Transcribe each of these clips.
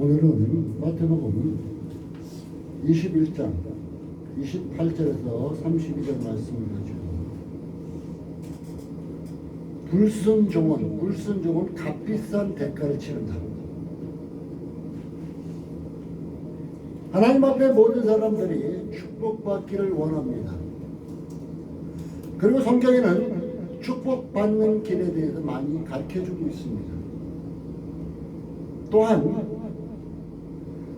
오늘은 마태복음 21장 28절에서 32절 말씀을 가지고 불순종은 값비싼 대가를 치른다. 하나님 앞에 모든 사람들이 축복받기를 원합니다. 그리고 성경에는 축복받는 길에 대해서 많이 가르쳐주고 있습니다. 또한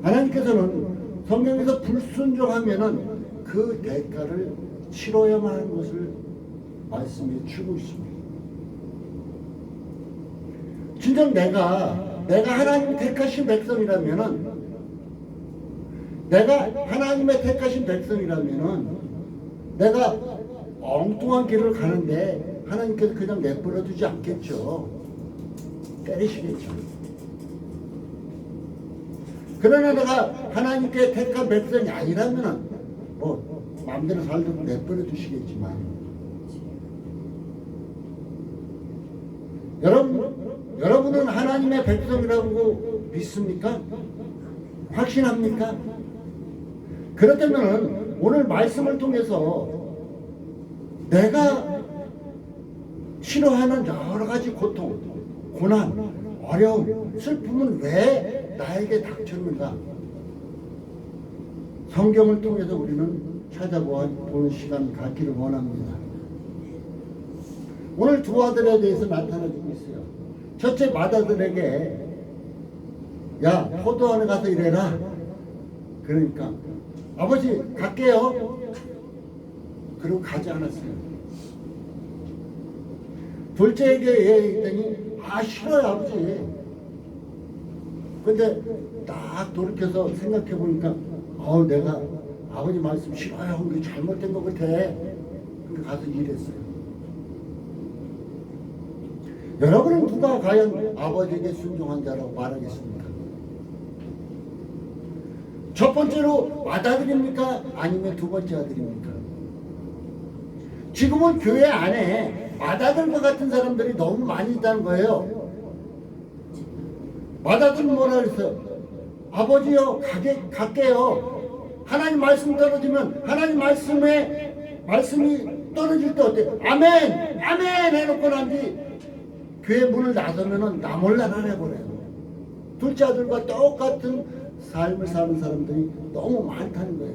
하나님께서는 성경에서 불순종하면은 그 대가를 치러야만 하는 것을 말씀해 주고 있습니다. 진정 내가 하나님 택하신 백성이라면은, 내가 하나님의 택하신 백성이라면은, 내가 엉뚱한 길을 가는데 하나님께서 그냥 내버려 두지 않겠죠. 때리시겠죠. 그러나 내가 하나님께 택한 백성이 아니라면은 마음대로 살도록 내버려 두시겠지만, 여러분은 하나님의 백성이라고 믿습니까? 확신합니까? 그렇다면 오늘 말씀을 통해서 내가 싫어하는 여러 가지 고통, 고난, 어려움, 슬픔은 왜 나에게 닥쳤는가? 성경을 통해서 우리는 찾아보는 시간 갖기를 원합니다. 오늘 두 아들에 대해서 나타나주고 있어요. 첫째 맏아들에게 야, 포도원에 가서 일해라. 그러니까 아버지 갈게요. 그리고 가지 않았어요. 둘째에게 얘기했더니 싫어요 아버지. 근데 딱 돌이켜서 생각해 보니까 내가 아버지 말씀 싫어요. 이거 잘못된 것 같아. 근데 가서 일했어요. 여러분은 누가 과연 아버지에게 순종한 자라고 말하겠습니까? 첫 번째로 맏아들입니까? 아니면 두 번째 아들입니까? 지금은 교회 안에 맏아들과 같은 사람들이 너무 많이 있다는 거예요. 맏아들은 뭐라 그랬어요? 아버지요, 갈게요. 하나님 말씀 떨어지면 하나님 말씀이 떨어질 때 어때요? 아멘! 아멘! 해놓고 난 뒤 교회 문을 나서면은 나 몰라 나내버려요. 둘째 아들과 똑같은 삶을 사는 사람들이 너무 많다는 거예요.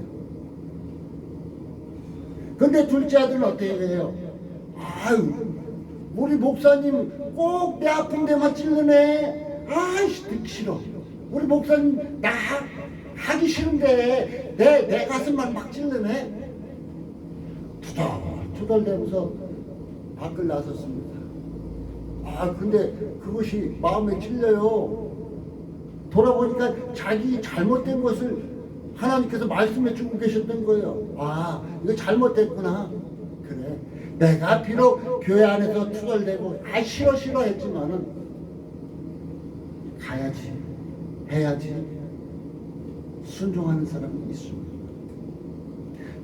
근데 둘째 아들은 어떻게 해요? 우리 목사님 꼭 내 아픈 데만 찔러내. 듣기 싫어. 우리 목사님 나 하기 싫은데 내 가슴만 막 찔러내. 투덜대면서 밖을 나섰습니다. 근데 그것이 마음에 찔려요. 돌아보니까 자기 잘못된 것을 하나님께서 말씀해 주고 계셨던 거예요. 이거 잘못됐구나. 그래, 내가 비록 교회 안에서 투덜대고 싫어 했지만은 가야지, 해야지 순종하는 사람이 있습니다.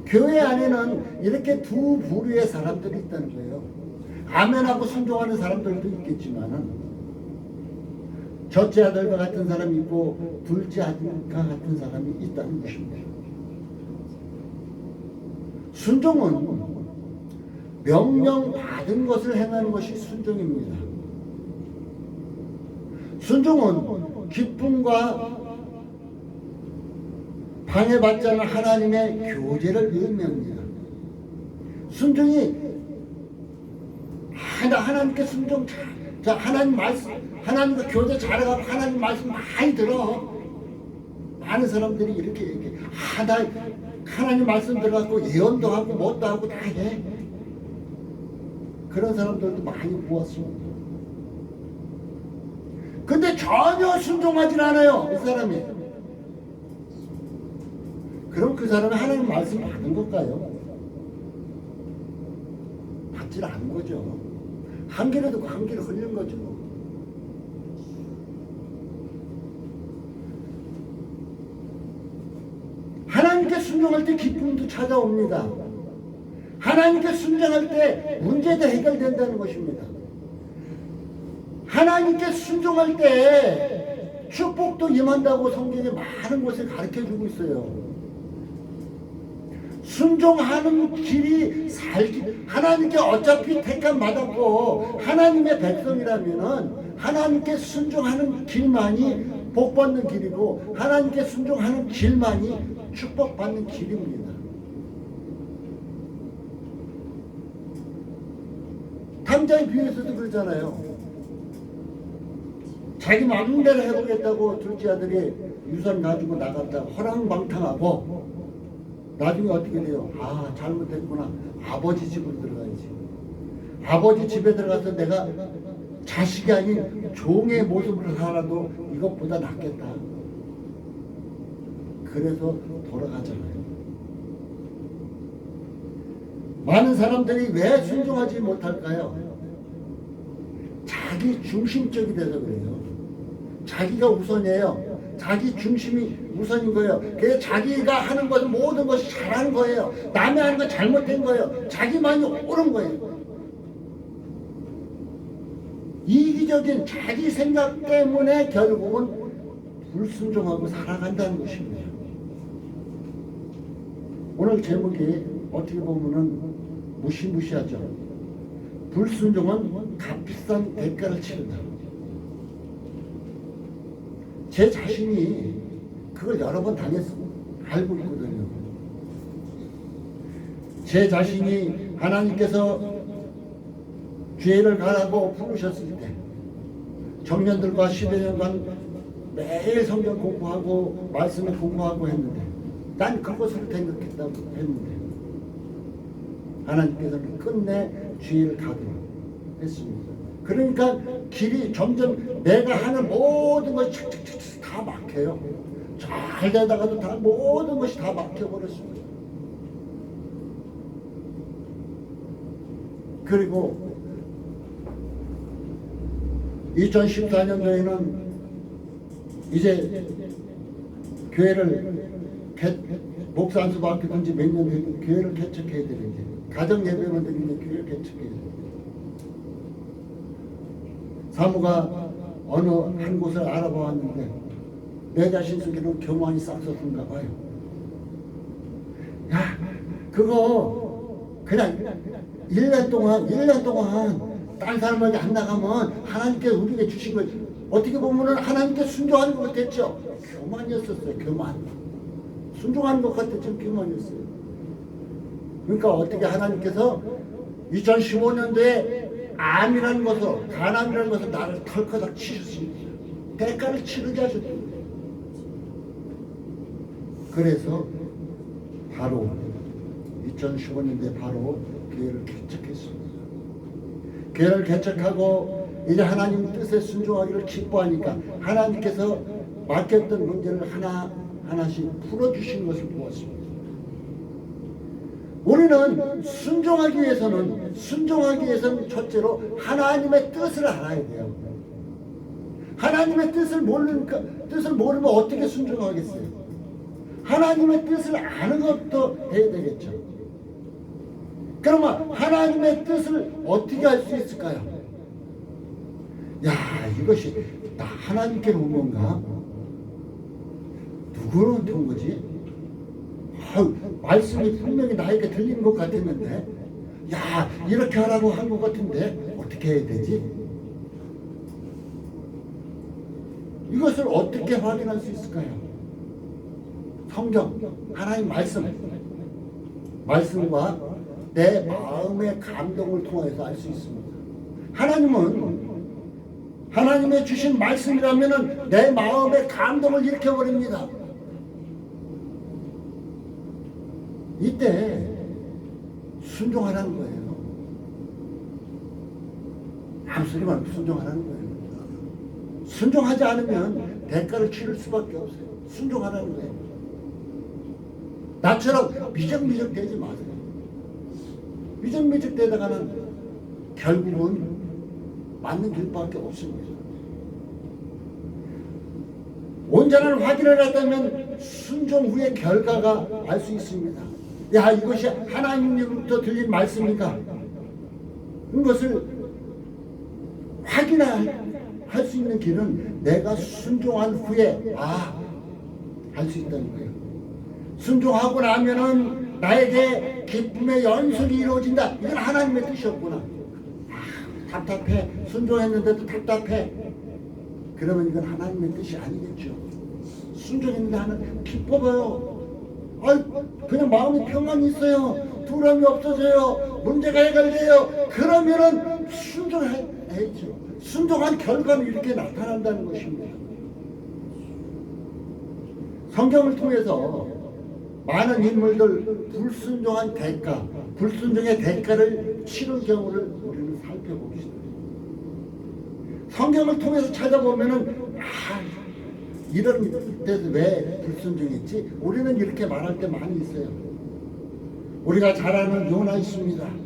교회 안에는 이렇게 두 부류의 사람들이 있다는 거예요. 아멘하고 순종하는 사람들도 있겠지만은 첫째 아들과 같은 사람이 있고 둘째 아들과 같은 사람이 있다는 것입니다. 순종은 명령 받은 것을 행하는 것이 순종입니다. 순종은 기쁨과 방해받지 않은 하나님의 교제를 의미합니다. 순종이 하나님께 순종 하나님 말씀, 하나님과 교제 잘해가고 하나님 말씀 많이 들어. 많은 사람들이 이렇게 얘기해. 나 하나님 말씀 들어갖고 예언도 하고 뭣도 하고 다 해. 그런 사람들도 많이 보았습니다. 근데 전혀 순종하지 않아요, 이 사람이. 그럼 그 사람은 하나님 말씀 받은 걸까요? 받질 않은 거죠. 한 길에 두고 한 길을 흘린 거죠. 하나님께 순종할 때 기쁨도 찾아옵니다. 하나님께 순종할 때 문제도 해결된다는 것입니다. 하나님께 순종할 때 축복도 임한다고 성경에 많은 곳에 가르쳐주고 있어요. 순종하는 길이 살기, 하나님께 어차피 택함 받았고 하나님의 백성이라면은 하나님께 순종하는 길만이 복 받는 길이고 하나님께 순종하는 길만이 축복받는 길입니다. 탐자의 비유에서도 그러잖아요. 자기 마음대로 해보겠다고 둘째 아들이 유선 가지고 나갔다 허랑방탕하고 나중에 어떻게 돼요? 아, 잘못했구나. 아버지 집으로 들어가야지. 아버지 집에 들어가서 내가 자식이 아닌 종의 모습으로 살아도 이것보다 낫겠다. 그래서 돌아가잖아요. 많은 사람들이 왜 순종하지 못할까요? 자기 중심적이 돼서 그래요. 자기가 우선이에요. 자기 중심이 우선인 거예요. 그래서 자기가 하는 것은 모든 것이 잘하는 거예요. 남이 하는 건 잘못된 거예요. 자기만이 옳은 거예요. 이기적인 자기 생각 때문에 결국은 불순종하고 살아간다는 것입니다. 오늘 제목이 어떻게 보면은 무시무시하죠. 불순종은 값비싼 대가를 치른다. 제 자신이 그걸 여러 번 당했어. 알고 있거든요. 제 자신이 하나님께서 죄를 가라고 부르셨을 때 청년들과 10여 년간 매일 성경 공부하고 말씀을 공부하고 했는데 난 그것을 생각했다고 했는데 하나님께서는 끝내 죄를 가도록 했습니다. 그러니까 길이 점점 내가 하는 모든 것이 착착착 다 막혀요. 잘 되다가도 다 모든 것이 다 막혀버렸습니다. 그리고 2014년도에는 이제 교회를 목사 한 수밖에 든지 몇 년 되면 교회를 개척해야 되는데 가정 예배만 드리는데 교회를 개척해야 돼요. 사무가 어느 한 곳을 알아보았는데 내 자신 속에는 교만이 싹섰는가 봐요. 야, 그거 그냥 1년 동안 딴 사람에게 안 나가면 하나님께 우리에게 주신 걸 어떻게 보면은 하나님께 순종하는 것 같았죠. 교만이었었어요. 교만. 순종하는 것 같았죠. 교만이었어요. 그러니까 어떻게 하나님께서 2015년도에 암이라는 것으로 간암이라는 것으로 나를 털커덕 치셨습니다. 대가를 치르게 하셨습니다. 그래서 바로 2015년도에 바로 교회를 개척했습니다. 교회를 개척하고 이제 하나님 뜻에 순종하기를 기뻐하니까 하나님께서 맡겼던 문제를 하나씩 풀어주신 것을 보았습니다. 우리는 순종하기 위해서는 첫째로 하나님의 뜻을 알아야 돼요. 하나님의 뜻을 모르면 어떻게 순종하겠어요? 하나님의 뜻을 아는 것도 해야 되겠죠. 그러면 하나님의 뜻을 어떻게 할 수 있을까요? 야, 이것이 나 하나님께로 온 건가? 누구로한테 온 거지? 말씀이 분명히 나에게 들리는 것 같았는데, 야, 이렇게 하라고 한 것 같은데 어떻게 해야 되지? 이것을 어떻게 확인할 수 있을까요? 성경, 하나님 말씀과 내 마음의 감동을 통해서 알 수 있습니다. 하나님은 하나님의 주신 말씀이라면 내 마음의 감동을 일으켜버립니다. 이때 순종하라는 거예요. 아무 소리 말고 순종하라는 거예요. 순종하지 않으면 대가를 치를 수밖에 없어요. 순종하라는 거예요. 나처럼 미적미적 되지 마세요. 미적미적 되다가는 결국은 맞는 길밖에 없습니다. 온전한 확인을 했다면 순종 후의 결과가 알 수 있습니다. 야, 이것이 하나님으로부터 들린 말씀인가? 이것을 할 수 있는 길은 내가 순종한 후에 할 수 있다는 거예요. 순종하고 나면은 나에게 기쁨의 연속이 이루어진다. 이건 하나님의 뜻이었구나. 답답해. 순종했는데도 답답해. 그러면 이건 하나님의 뜻이 아니겠죠. 순종했는데 하나님 기뻐봐요. 그냥 마음이 평안이 있어요. 두려움이 없어져요. 문제가 해결돼요. 그러면은 순종했죠. 순종한 결과는 이렇게 나타난다는 것입니다. 성경을 통해서 많은 인물들 불순종한 대가, 불순종의 대가를 치른 경우를 우리는 살펴봅시다. 성경을 통해서 찾아보면은 이런 데서 왜 불순종했지? 우리는 이렇게 말할 때 많이 있어요. 우리가 잘 아는 요나 있습니다.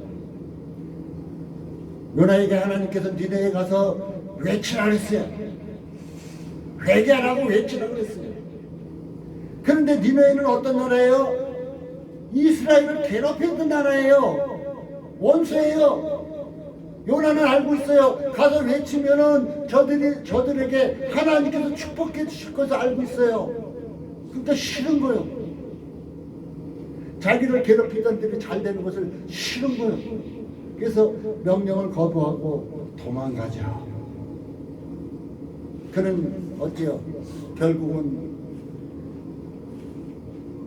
요나에게 하나님께서 니네에 가서 외치라 그랬어요. 회개하라고 외치라 그랬어요. 그런데 니네는 어떤 나라예요? 이스라엘을 괴롭히던 나라예요. 원수예요. 요나는 알고 있어요. 가서 외치면은 저들에게 하나님께서 축복해 주실 것을 알고 있어요. 그러니까 싫은 거예요. 자기를 괴롭히던 들이 잘 되는 것을 싫은 거예요. 그래서 명령을 거부하고 도망가죠. 그는 어때요? 결국은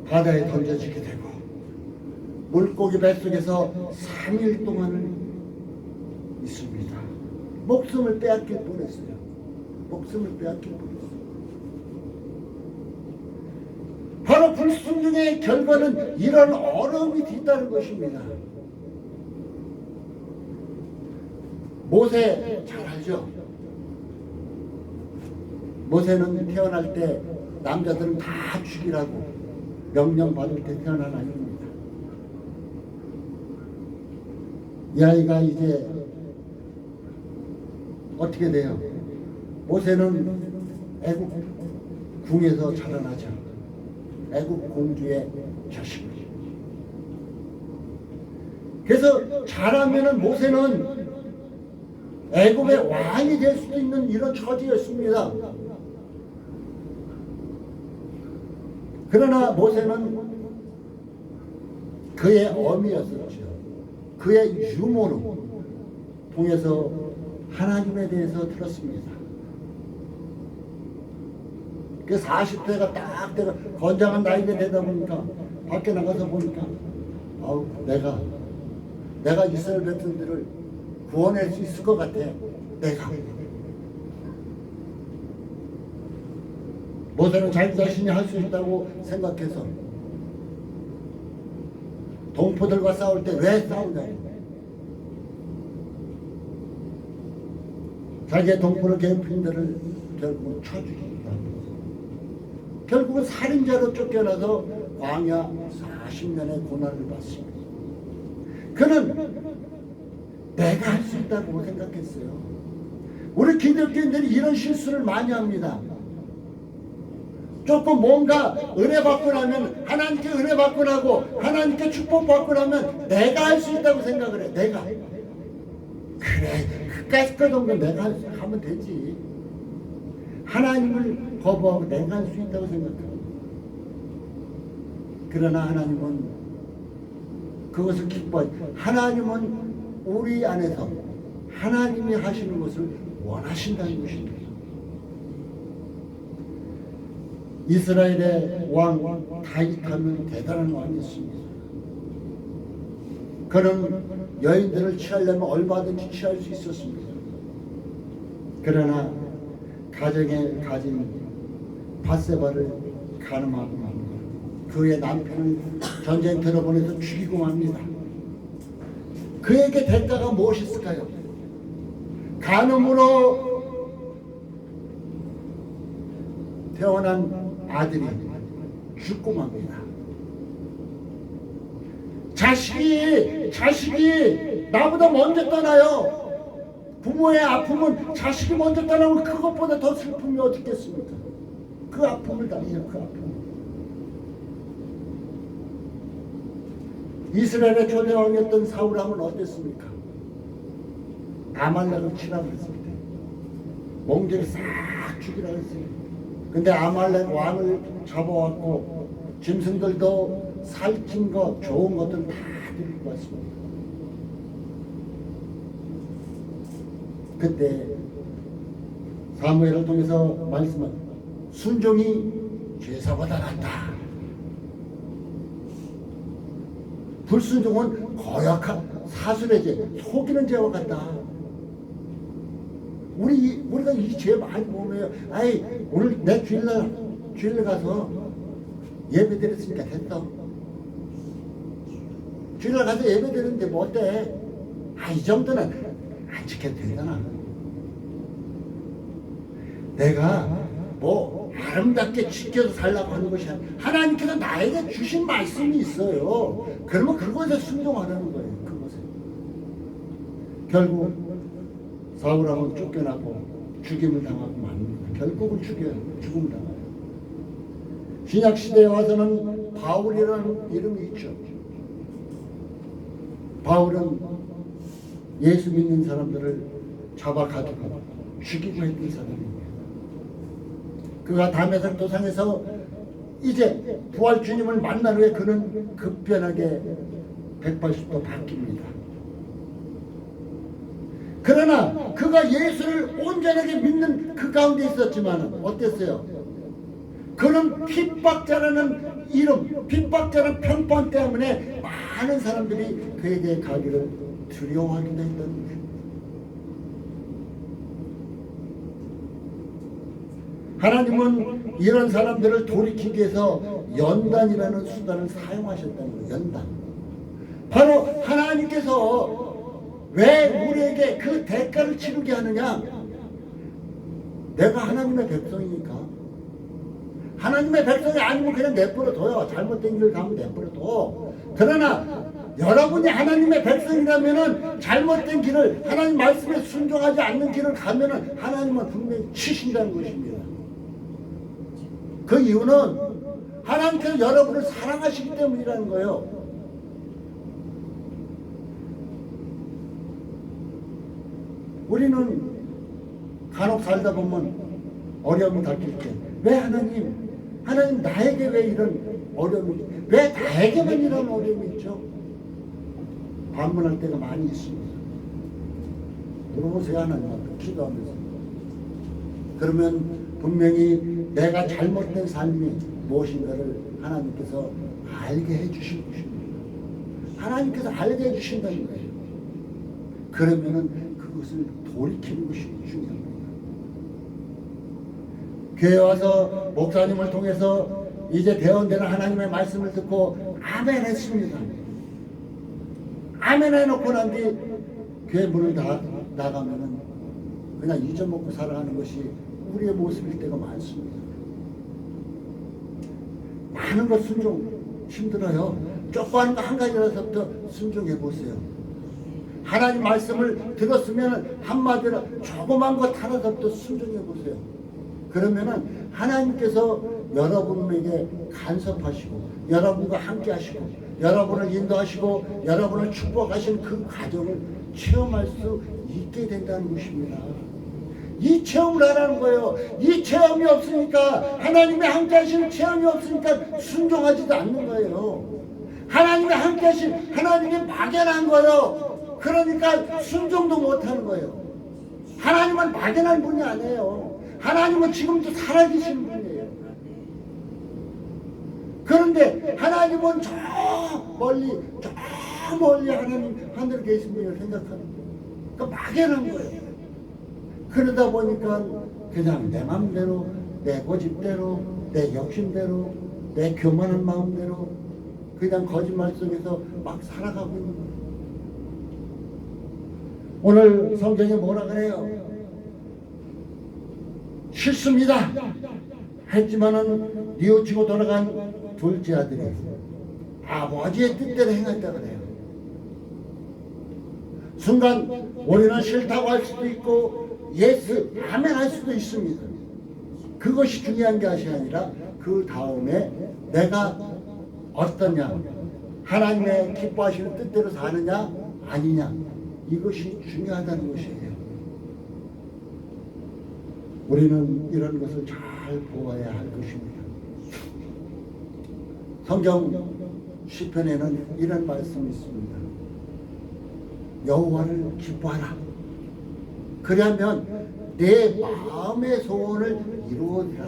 바다에 던져지게 되고 물고기 뱃속에서 3일 동안을 있습니다. 목숨을 빼앗길 뻔했어요. 목숨을 빼앗길 뻔했어요. 바로 불순종의 결과는 이런 어려움이 뒤따른 것입니다. 모세 잘 알죠? 모세는 태어날 때 남자들은 다 죽이라고 명령받을 때 태어난 아이입니다. 이 아이가 이제 어떻게 돼요? 모세는 애국 궁에서 자라나죠. 애국 공주의 자식이죠. 그래서 자라면은 모세는 애굽의 왕이 될 수도 있는 이런 처지였습니다. 그러나 모세는 그의 어미였었죠. 그의 유모로 통해서 하나님에 대해서 들었습니다. 그 40대가 딱 내가 건장한 나이가 되다 보니까 밖에 나가서 보니까 내가 이스라엘 백성들을 구원할 수 있을 것 같아. 내가. 모세는 자기 자신이 할 수 있다고 생각해서 동포들과 싸울 때 왜 싸우냐고. 자기의 동포를 괴롭힌 데를 결국은 쳐죽이기도 합니다. 결국은 살인자로 쫓겨나서 광야 40년의 고난을 받습니다. 그는 내가 할 수 있다고 생각했어요. 우리 기독교인들이 이런 실수를 많이 합니다. 조금 뭔가 은혜 받고 나면 하나님께 은혜 받고 나고 하나님께 축복 받고 나면 내가 할 수 있다고 생각을 해. 내가. 그래, 그까짓 거 정도 내가 하면 되지. 하나님을 거부하고 내가 할 수 있다고 생각해요. 그러나 하나님은 그것을 기뻐하지. 하나님은 우리 안에서 하나님이 하시는 것을 원하신다는 것입니다. 이스라엘의 왕 다윗하면 대단한 왕이었습니다. 그는 여인들을 취하려면 얼마든지 취할 수 있었습니다. 그러나 가정에 가진 밧세바를 간음하고 맙니다. 그의 남편을 전쟁터로 보내서 죽이고 맙니다. 그에게 대가가 무엇이었을까요? 간음으로 태어난 아들이 죽고 맙니다. 자식이 나보다 먼저 떠나요. 부모의 아픔은 자식이 먼저 떠나면 그것보다 더 슬픔이 어디 있겠습니까? 그 아픔을 당해요. 그 아픔. 이스라엘의 초대 왕이었던 사울왕은 어땠습니까? 아말렉을 치라 그랬을 때 몽둥이 싹 죽이라 했어요. 근데 아말렉 왕을 잡아왔고 짐승들도 살찐 것 좋은 것들 다 데리고 왔습니다. 그때 사무엘을 통해서 말씀은 순종이 제사보다 낫다. 불순종은 거역한 사술의 죄, 속이는 죄와 같다. 우리가 이 죄 많이 보면, 아이, 오늘 내 주일날 가서 예배 드렸으니까 됐어. 주일날 가서 예배 드렸는데 뭐 어때? 이 정도는 안 지켜도 되잖아. 내가 뭐 아름답게 지켜서 살라고 하는 것이 아니라 하나님께서 나에게 주신 말씀이 있어요. 그러면 그것에 순종하라는 거예요. 그것에. 결국 사울왕은 쫓겨나고 죽임을 당하고 맙니다. 결국은 죽음을 당해요. 신약시대에 와서는 바울이라는 이름이 있죠. 바울은 예수 믿는 사람들을 잡아가지고 죽이고 했던 사람입니다. 그가 다메섹 도상에서 이제 부활 주님을 만난 후에 그는 급변하게 180도 바뀝니다. 그러나 그가 예수를 온전하게 믿는 그 가운데 있었지만 어땠어요? 그는 핍박자라는 이름, 핍박자라는 편판 때문에 많은 사람들이 그에게 가기를 두려워하기도 했던 것입니다. 하나님은 이런 사람들을 돌이키기 위해서 연단이라는 수단을 사용하셨다는 거예요. 연단. 바로 하나님께서 왜 우리에게 그 대가를 치르게 하느냐? 내가 하나님의 백성이니까. 하나님의 백성이 아니면 그냥 내버려둬요. 잘못된 길을 가면 내버려둬. 그러나 여러분이 하나님의 백성이라면은 잘못된 길을, 하나님 말씀에 순종하지 않는 길을 가면은 하나님은 분명히 치신다는 것입니다. 그 이유는 하나님께서 여러분을 사랑하시기 때문이라는 거예요. 우리는 간혹 살다 보면 어려움을 닥칠 때, 왜 하나님 나에게 왜 이런 어려움이, 왜 나에게만 이런 어려움이 있죠? 반문할 때가 많이 있습니다. 물어보세요, 하나님한테 기도하면서. 그러면 분명히 내가 잘못된 삶이 무엇인가를 하나님께서 알게 해주실 것입니다. 하나님께서 알게 해주신다는 거예요. 그러면은 그것을 돌이키는 것이 중요합니다. 교회 와서 목사님을 통해서 이제 대언되는 하나님의 말씀을 듣고 아멘 했습니다. 아멘 해놓고 난 뒤 교회 문을 다 나가면은 그냥 잊어먹고 살아가는 것이 우리의 모습일 때가 많습니다. 많은 것 순종 힘들어요. 조그만 거 한 가지라서부터 순종해 보세요. 하나님 말씀을 들었으면 한마디로 조그만 것 하나서부터 순종해 보세요. 그러면은 하나님께서 여러분에게 간섭하시고 여러분과 함께 하시고 여러분을 인도하시고 여러분을 축복하신 그 과정을 체험할 수 있게 된다는 것입니다. 이 체험을 하라는 거예요. 이 체험이 없으니까, 하나님의 함께 하시는 체험이 없으니까 순종하지도 않는 거예요. 하나님의 함께 하신, 하나님이 막연한 거예요. 그러니까 순종도 못하는 거예요. 하나님은 막연한 분이 아니에요. 하나님은 지금도 살아계시는 분이에요. 그런데 하나님은 저 멀리 하나님 하늘에 계신 분을 생각하는 거예요. 그러니까 막연한 거예요. 그러다 보니까 그냥 내 마음대로, 내 고집대로, 내 욕심대로, 내 교만한 마음대로 그냥 거짓말 속에서 막 살아가고 있는 거예요. 오늘 성경에 뭐라 그래요? 싫습니다 했지만은 뉘우치고 돌아간 둘째 아들이 아버지의 뜻대로 행했다 그래요. 순간 우리는 싫다고 할 수도 있고 예스, 아멘 할 수도 있습니다. 그것이 중요한 것이 아니라 그 다음에 내가 어떠냐, 하나님의 기뻐하시는 뜻대로 사느냐 아니냐, 이것이 중요하다는 것이에요. 우리는 이런 것을 잘 보아야 할 것입니다. 성경 시편에는 이런 말씀이 있습니다. 여호와를 기뻐하라. 그러면 내 마음의 소원을 이루어리라.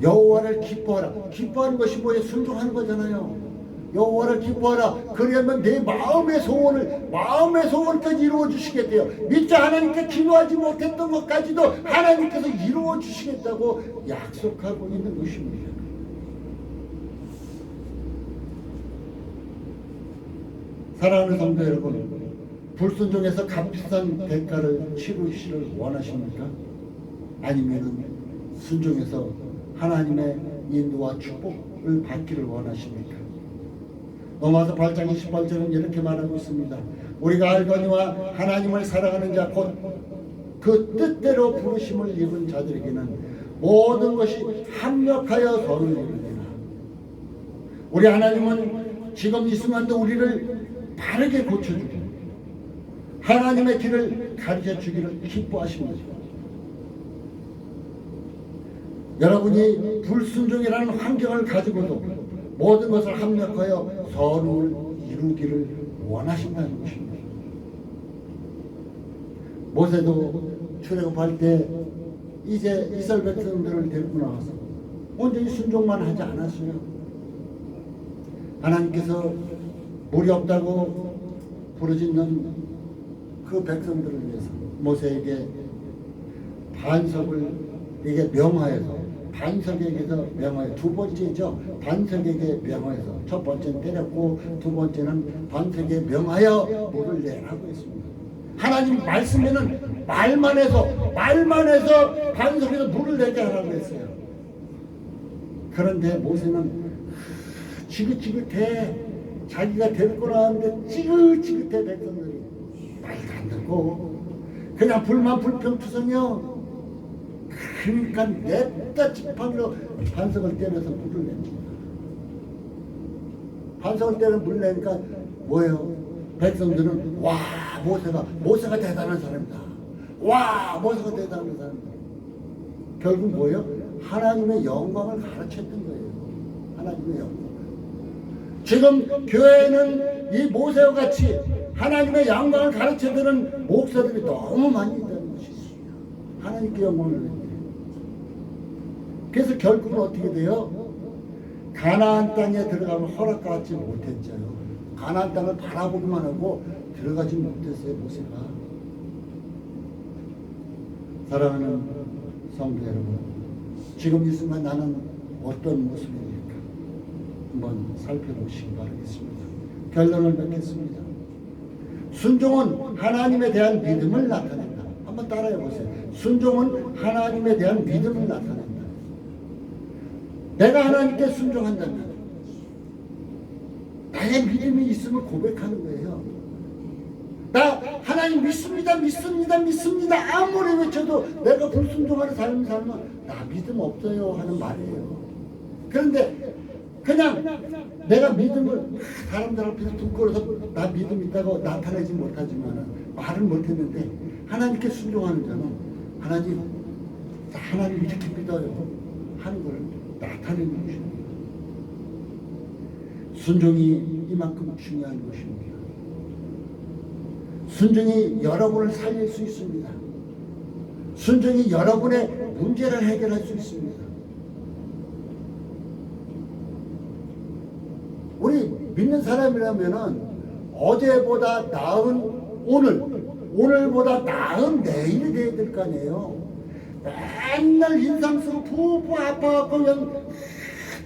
여호와를 기뻐하라. 기뻐하는 것이 뭐예요? 순종하는 거잖아요. 여호와를 기뻐하라. 그러면 내 마음의 소원까지 이루어 주시겠대요. 미처 하나님께 기도하지 못했던 것까지도 하나님께서 이루어 주시겠다고 약속하고 있는 것입니다. 사랑하는 성도 여러분, 불순종에서 값비싼 대가를 치르시를 원하십니까? 아니면 순종해서 하나님의 인도와 축복을 받기를 원하십니까? 로마서 8장 28절은 이렇게 말하고 있습니다. 우리가 알거니와 하나님을 사랑하는 자 곧 그 뜻대로 부르심을 입은 자들에게는 모든 것이 합력하여 선을 이루니라. 우리 하나님은 지금 이 순간도 우리를 바르게 고쳐주고 하나님의 길을 가르쳐 주기를 기뻐하십니다. 여러분이 불순종이라는 환경을 가지고도 모든 것을 합력하여 선을 이루기를 원하신다는 것입니다. 모세도 출애굽할 때 이제 이스라엘 백성들을 데리고 나와서 온전히 순종만 하지 않았어요. 하나님께서 물이 없다고 부르짖는 그 백성들을 위해서 모세에게 반석을 이게 명하여서 반석에게서 명하여 두 번째죠. 반석에게 명하여서 첫 번째는 때렸고 두 번째는 반석에 명하여 물을 내라고 했습니다. 하나님 말씀에는 말만 해서 반석에서 물을 내게 하라고 했어요. 그런데 모세는 지긋지긋해. 자기가 될 거라 하는데 지긋지긋해. 백성들이 말도 안 듣고 그냥 불만 불평투성이요. 그러니까 냅다 지팡이로 반석을 때려서 물을 냅니다. 반석을 때려 물 내니까 뭐예요? 백성들은 와 모세가 대단한 사람이다. 와 모세가 대단한 사람이다. 결국 뭐예요? 하나님의 영광을 가르쳤던 거예요. 하나님의 영광. 지금 교회에는 이 모세와 같이 하나님의 영광을 가르쳐드는 목사들이 너무 많이 있다는 것이죠. 하나님께 영광을 내요. 그래서 결국은 어떻게 돼요? 가나안 땅에 들어가면 허락받지 못했죠. 가나안 땅을 바라보기만 하고 들어가지 못했어요. 모세가. 사랑하는 성도 여러분, 지금 이 순간 나는 어떤 모습입니까? 한번 살펴보시기 바라겠습니다. 결론을 맺겠습니다. 순종은 하나님에 대한 믿음을 나타낸다. 한번 따라해 보세요. 순종은 하나님에 대한 믿음을 나타낸다. 내가 하나님께 순종한다면 나의 믿음이 있음을 고백하는 거예요. 나 하나님 믿습니다. 아무리 외쳐도 내가 불순종하는 삶을 살면 나 믿음 없어요 하는 말이에요. 그런데 그냥 내가 믿음을 사람들 앞에서 둥 걸어서 나 믿음 있다고 나타내지 못하지만 말을 못했는데 하나님께 순종하는 자는 하나님 이렇게 믿어요 하는 걸 나타내는 것입니다. 순종이 이만큼 중요한 것입니다. 순종이 여러분을 살릴 수 있습니다. 순종이 여러분의 문제를 해결할 수 있습니다. 우리 믿는 사람이라면은 어제보다 나은 오늘보다 나은 내일이 돼야 될 거 아니에요. 맨날 인상 쓰고 부부 아파갖고 그냥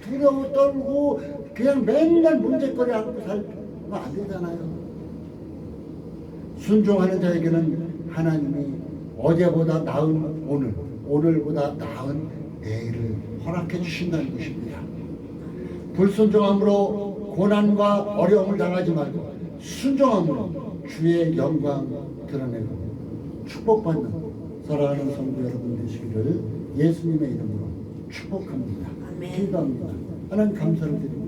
두려워 떨고 그냥 맨날 문제거리 하고 살면 안 되잖아요. 순종하는 자에게는 하나님이 어제보다 나은 오늘보다 나은 내일을 허락해 주신다는 것입니다. 불순종함으로 고난과 어려움을 당하지 말고 순종함으로 주의 영광 드러내고 축복받는 사랑하는 성도 여러분 되시기를 예수님의 이름으로 축복합니다. 기도합니다. 하나님 감사를 드립니다.